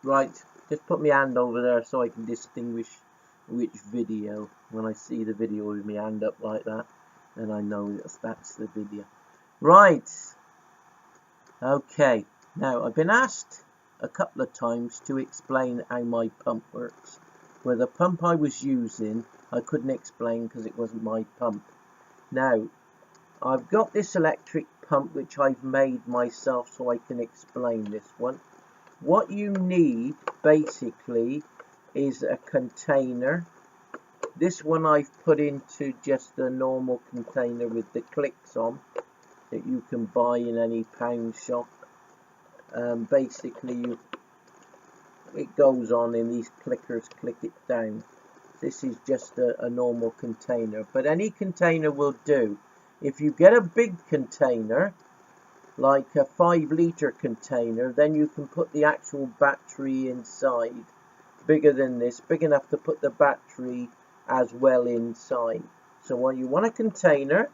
Right, just put my hand over there so I can distinguish which video. When I see the video with my hand up like that, then I know that's the video. Right, okay, now I've been asked a couple of times to explain how my pump works. Well, the pump I was using I couldn't explain because it wasn't my pump. Now I've got this electric pump which I've made myself so I can explain this one. What you need basically is a container. This one I've put into just a normal container with the clicks on that you can buy in any pound shop. Basically it goes on in these clickers, click it down. This is just a normal container, but any container will do. If you get a big container, like a 5-litre container, then you can put the actual battery inside. Bigger than this, big enough to put the battery as well inside. So when you want a container,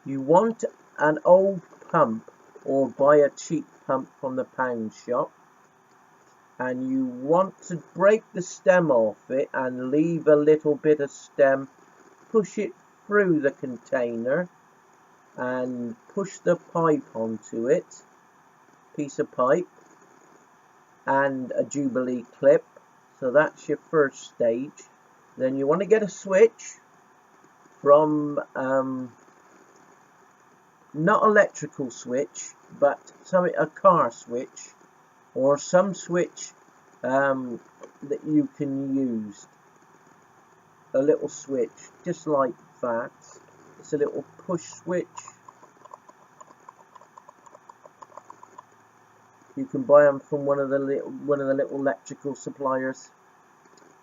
you want an old pump or buy a cheap pump from the pound shop, and you want to break the stem off it and leave a little bit of stem, push it through the container and push the pipe onto it, piece of pipe and a Jubilee clip. So that's your first stage. Then you want to get a switch from not electrical switch, but a car switch or some switch that you can use. A little switch just like that. It's a little push switch. You can buy them from one of the little electrical suppliers,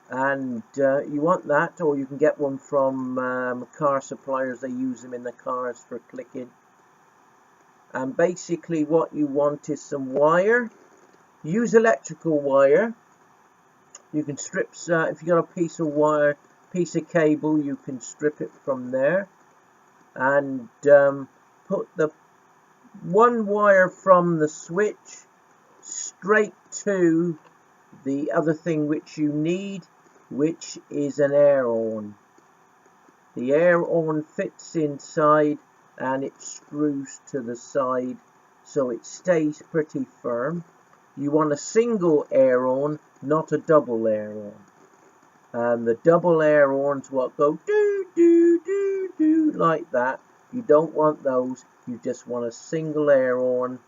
and you want that, or you can get one from car suppliers. They use them in the cars for clicking. And basically what you want is some wire. Use electrical wire. You can strip, if you got a piece of wire, piece of cable, you can strip it from there, and put the one wire from the switch straight to the other thing which you need, which is an air horn. The air horn fits inside and it screws to the side so it stays pretty firm. You want a single air horn, not a double air horn. The double air horns what go do do do do like that. You don't want those. You just want a single air horn,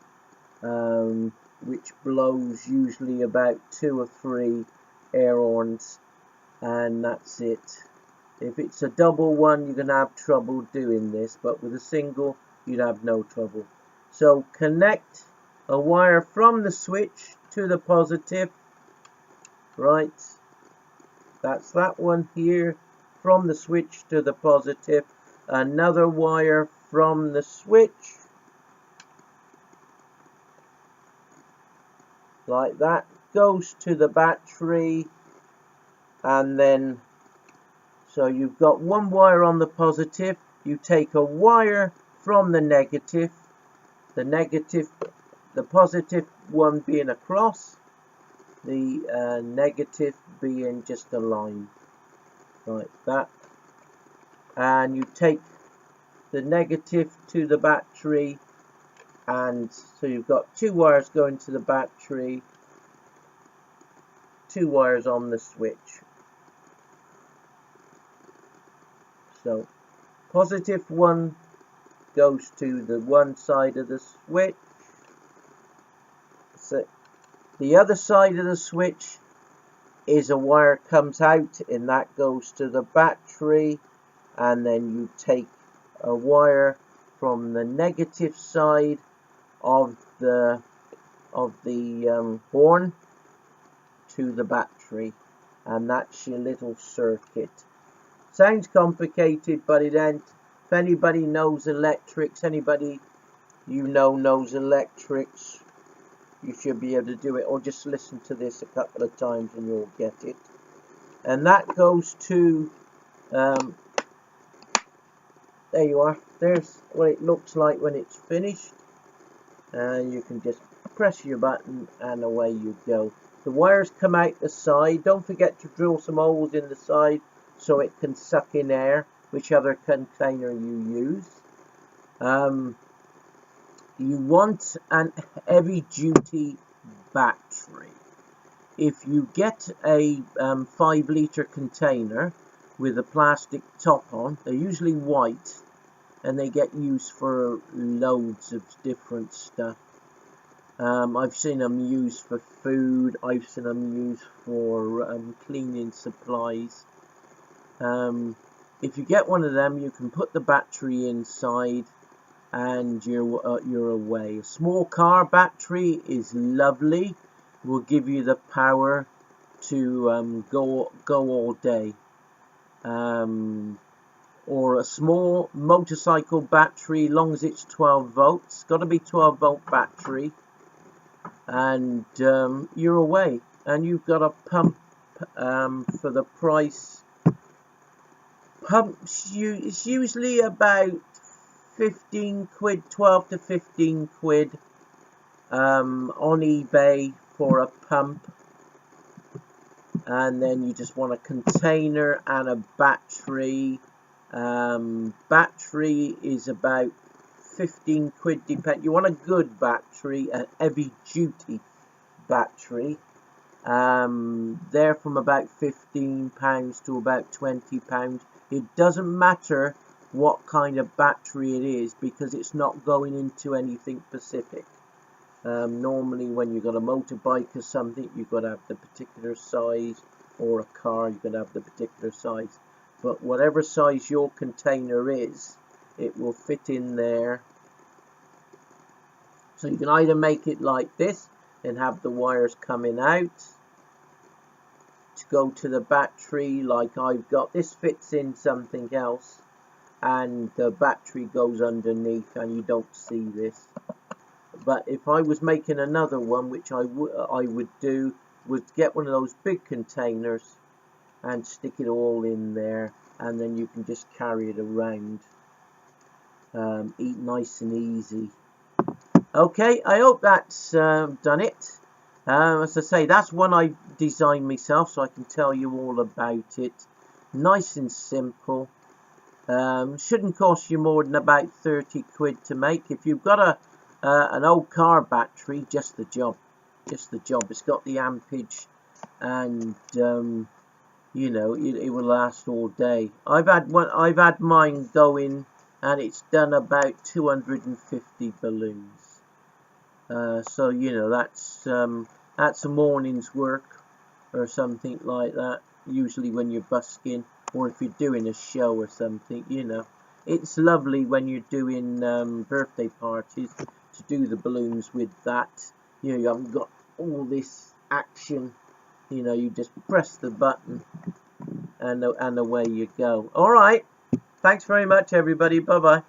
which blows usually about 2 or 3 air horns, and that's it. If it's a double one, you're going to have trouble doing this, but with a single, you'd have no trouble. So connect a wire from the switch to the positive. Right, that's that one here, from the switch to the positive. Another wire from the switch, like that, goes to the battery, and then so you've got one wire on the positive. You take a wire from the negative, the positive one being a cross, the negative being just a line like that, and you take the negative to the battery, and so you've got 2 wires going to the battery, 2 wires on the switch. So positive one goes to the one side of the switch. So the other side of the switch is a wire comes out, and that goes to the battery, and then you take a wire from the negative side of the horn to the battery, and that's your little circuit. Sounds complicated, but it ain't. If anybody knows electrics, anybody you know knows electrics, you should be able to do it, or just listen to this a couple of times and you'll get it. And that goes to, there you are, there's what it looks like when it's finished. You can just press your button and away you go. The wires come out the side. Don't forget to drill some holes in the side so it can suck in air, whichever container you use. You want an heavy duty battery. If you get a 5-litre container with a plastic top on, they're usually white and they get used for loads of different stuff. I've seen them used for food, I've seen them used for cleaning supplies. If you get one of them, you can put the battery inside and you're away. A small car battery is lovely, will give you the power to go all day. Or a small motorcycle battery, long as it's 12 volts, got to be 12 volt battery, and you're away. And you've got a pump for the price. Pumps, it's usually about 15 quid, 12 to 15 quid on eBay for a pump. And then you just want a container and a battery. Battery is about 15 quid, you want a good battery, a heavy duty battery. They're from about £15 to about £20. It doesn't matter what kind of battery it is, because it's not going into anything specific. Normally when you've got a motorbike or something, you've got to have the particular size, or a car, you've got to have the particular size. But whatever size your container is, it will fit in there. So you can either make it like this and have the wires coming out to go to the battery, like I've got. This fits in something else and the battery goes underneath and you don't see this. But if I was making another one, which I would do, was get one of those big containers and stick it all in there, and then you can just carry it around. Eat nice and easy. Okay, I hope that's done it. As I say, that's one I designed myself, so I can tell you all about it. Nice and simple. Shouldn't cost you more than about 30 quid to make. If you've got an old car battery, just the job. Just the job. It's got the ampage, and you know, it will last all day. I've had mine going, and it's done about 250 balloons. So you know, that's a morning's work or something like that. Usually when you're busking, or if you're doing a show or something, you know. It's lovely when you're doing birthday parties to do the balloons with that. You know, you haven't got all this action. You know, you just press the button and away you go. Alright, thanks very much everybody, bye bye.